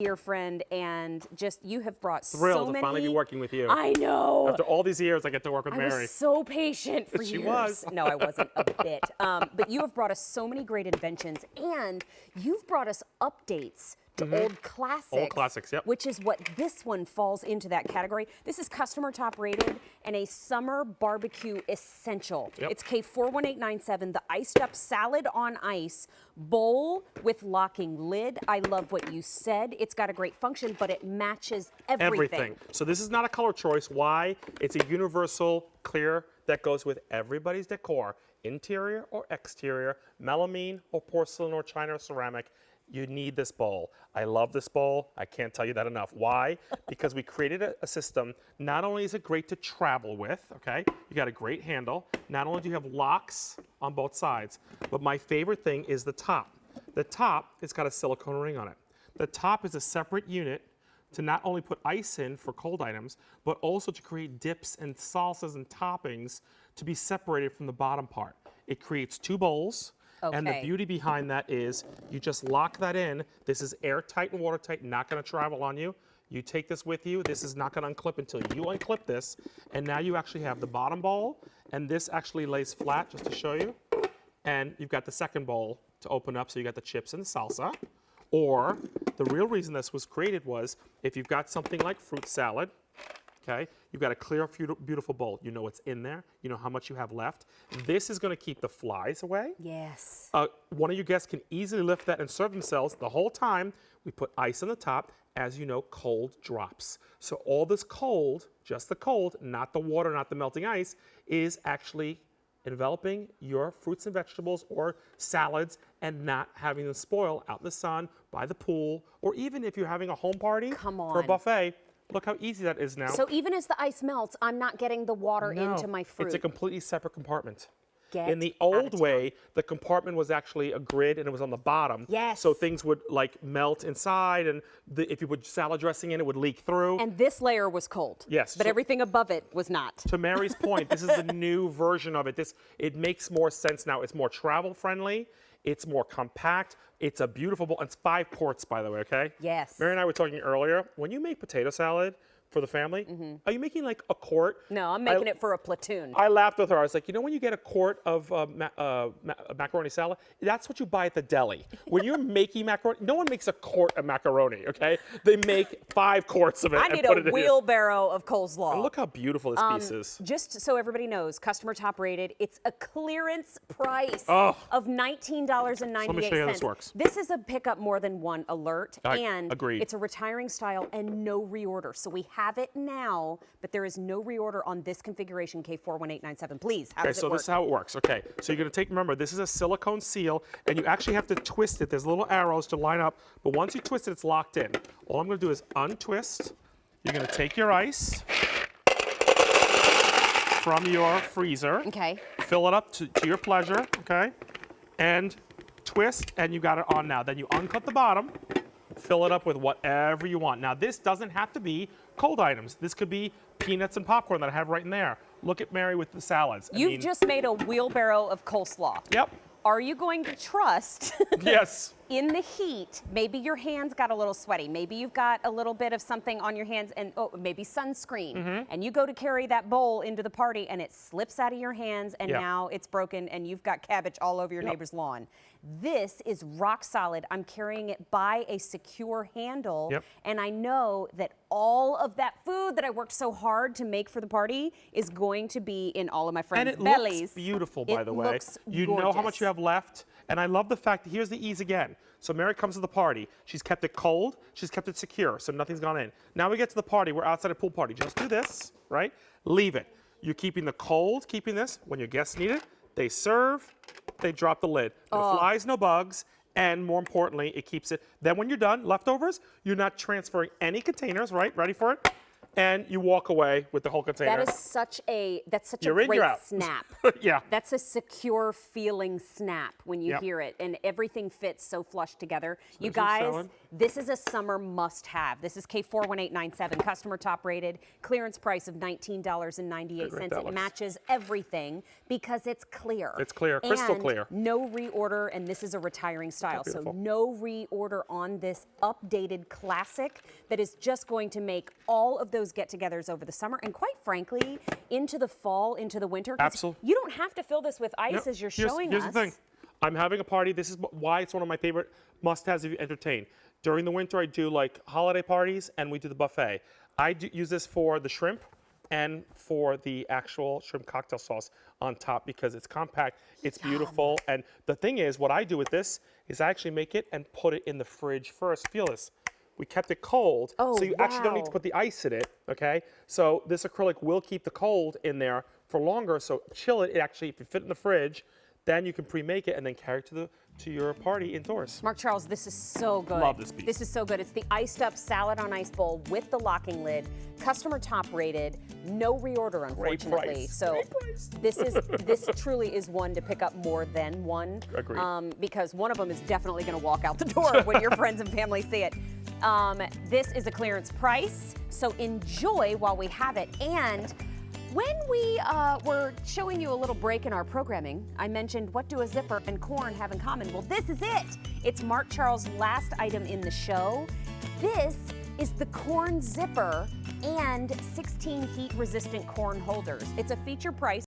dear friend, and just you have brought Thrilled so many. to finally be working with you. I know. After all these years, I get to work with Mary. I was so patient for She years. was. No, I wasn't a bit. But you have brought us so many great inventions, and you've brought us updates to old classics. Old classics, yep. Which is what this one falls into that category. This is customer top rated and a summer barbecue essential. Yep. It's K41897, the iced up salad on ice bowl with locking lid. I love what you said. It's got a great function, but it matches everything. So this is not a color choice. Why? It's a universal clear that goes with everybody's decor, interior or exterior, melamine or porcelain or china or ceramic. You need this bowl. I love this bowl. I can't tell you that enough. Why? Because we created a system. Not only is it great to travel with, okay? You got a great handle. Not only do you have locks on both sides, but my favorite thing is the top. The top, it's got a silicone ring on it. The top is a separate unit to not only put ice in for cold items, but also to create dips and salsas and toppings to be separated from the bottom part. It creates two bowls. Okay. And the beauty behind that is you just lock that in. This is airtight and watertight, not going to travel on you. You take this with you. This is not going to unclip until you unclip this. And now you actually have the bottom bowl, and this actually lays flat, just to show you. And you've got the second bowl to open up, so you got the chips and the salsa. Or the real reason this was created was if you've got something like fruit salad, okay, you've got a clear, beautiful bowl. You know what's in there. You know how much you have left. This is going to keep the flies away. Yes. One of your guests can easily lift that and serve themselves. The whole time, we put ice on the top. As you know, cold drops. So all this cold, just the cold, not the water, not the melting ice, is actually enveloping your fruits and vegetables or salads and not having them spoil out in the sun, by the pool, or even if you're having a home party for a buffet. Look how easy that is now. So even as the ice melts, I'm not getting the water No, into my fruit. it's a completely separate compartment. In the old way, the compartment was actually a grid and it was on the bottom. Yes. So things would like melt inside, and if you put salad dressing in, it would leak through. And this layer was cold. Yes. But So everything above it was not. to Mary's point, this is the new version of it. It makes more sense now. It's more travel friendly. It's more compact. It's a beautiful bowl. It's 5 quarts, by the way, okay? Yes. Mary and I were talking earlier. When you make potato salad for the family, are you making like a quart? No, I'm making it for a platoon. I laughed with her. I was like, you know when you get a quart of macaroni salad, that's what you buy at the deli. When you're making macaroni, no one makes a quart of macaroni, okay? They make 5 quarts of it I and need put a it in here. wheelbarrow of coleslaw. And look how beautiful this piece is. Just so everybody knows, customer top rated, it's a clearance price Oh. of $19.98. Let me show you how this works. This is a pick up more than one alert, and agreed. it's a retiring style and no reorder. So we have it now, but there is no reorder on this configuration, K41897. Please, how does it work? This is how it works. Okay, so you're going to take, remember, this is a silicone seal, and you actually have to twist it. There's little arrows to line up, but once you twist it, it's locked in. All I'm going to do is untwist. You're going to take your ice from your freezer. Okay. Fill it up to your pleasure, okay? And twist, and you got it on now. Then you uncut the bottom, fill it up with whatever you want. Now, this doesn't have to be cold items. This could be peanuts and popcorn that I have right in there. Look at Mary with the salads. You've just made a wheelbarrow of coleslaw. Yep. Are you going to trust Yes. in the heat? Maybe your hands got a little sweaty. Maybe you've got a little bit of something on your hands, and maybe sunscreen. And you go to carry that bowl into the party and it slips out of your hands, and now it's broken and you've got cabbage all over your neighbor's lawn. This is rock solid. I'm carrying it by a secure handle, and I know that all of that food that I worked so hard to make for the party is going to be in all of my friends' bellies. And it looks beautiful, by the way. Looks you know how much you have left. And I love the fact that here's the ease again. So Mary comes to the party. She's kept it cold. She's kept it secure, so nothing's gone in. Now we get to the party. We're outside a pool party. Just do this, right? Leave it. You're keeping the cold, keeping this. When your guests need it, they serve, they drop the lid. No flies, no bugs. And more importantly, it keeps it. Then when you're done, leftovers, you're not transferring any containers, right? Ready for it? And you walk away with the whole container. That is such a You're in, great you're out. snap. Yeah. That's a secure feeling snap when you hear it, and everything fits so flush together. You Especially guys, salad. This is a summer must-have. This is K41897, customer top rated, clearance price of $19.98. that It looks. matches everything because it's clear. It's clear, crystal And clear. no reorder, and this is a retiring style. So beautiful. no reorder on this updated classic that is just going to make all of those get-togethers over the summer and quite frankly, into the fall, into the winter. 'Cause Absolutely. You don't have to fill this with ice Yep. as you're Here's showing the us. thing. I'm having a party. This is why it's one of my favorite must-haves if you entertain. During the winter, I do like holiday parties, and we do the buffet. I use this for the shrimp and for the actual shrimp cocktail sauce on top because it's compact, it's beautiful. And the thing is, what I do with this is I actually make it and put it in the fridge first. Feel this. We kept it cold, so you actually don't need to wow. put the ice in it, okay? So this acrylic will keep the cold in there for longer, so chill it. It actually, if you fit it in the fridge, then you can pre-make it and then carry it to your party indoors. Mark Charles, this is so good. Love this piece. This is so good. It's the iced up salad on ice bowl with the locking lid, customer top rated, no reorder Great unfortunately. price. So Great price. this truly is one to pick up more than one. Agreed. Because one of them is definitely going to walk out the door when your friends and family see it. This is a clearance price, so enjoy while we have it. And when we were showing you a little break in our programming, I mentioned what do a zipper and corn have in common? Well, this is it. It's Mark Charles' last item in the show. This is the corn zipper and 16 heat-resistant corn holders. It's a feature price.